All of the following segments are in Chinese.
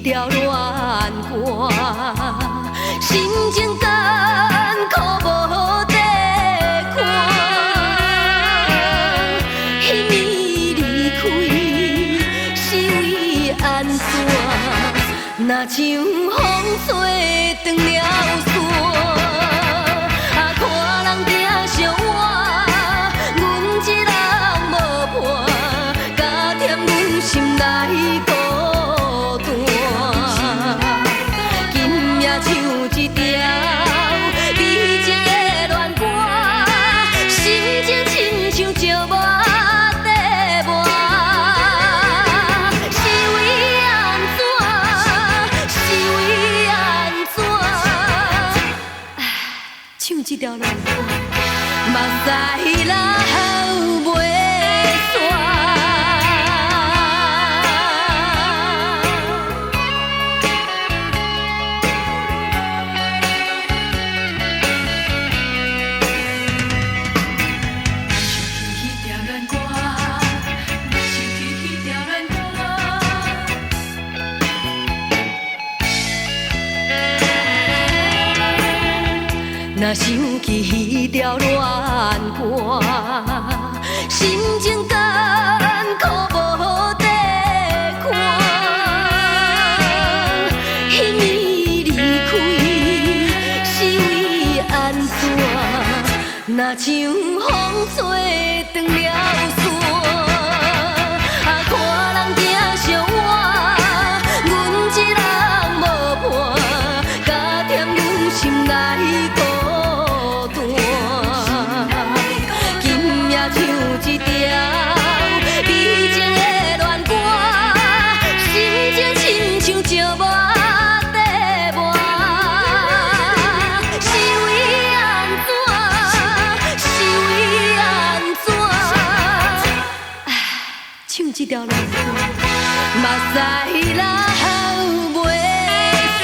条恋歌，心情艰苦无地看。彼暝离开是为安怎？若像风吹断了线，看人行相换，阮一人无伴，加添阮心内孤单。今夜唱一条美情的恋歌，心情亲像石磨地磨。是为安怎？是为安怎？唱这条恋歌，目屎流袂煞。若想起彼条恋歌，心情艰苦无地看。彼暝离开是为安怎？若像风吹断了线，看人行相换，阮一人无伴，加添阮心内孤单。唱一条美情的恋歌，心情亲像石磨地磨。是为安怎？是为安怎？唱这条恋歌，目屎流袂煞。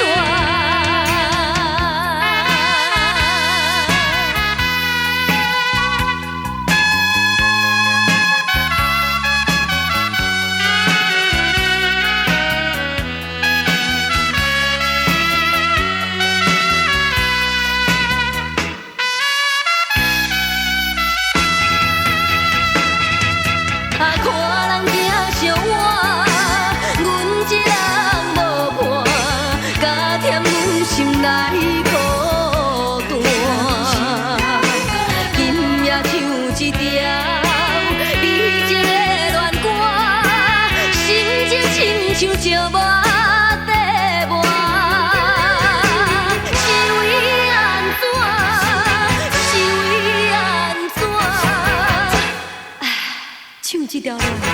看人行相换，阮一人无伴，加添阮心内孤单。今夜唱一条美情的恋歌，心情亲像石磨地磨。是为安怎？是为安怎？唱这条恋歌。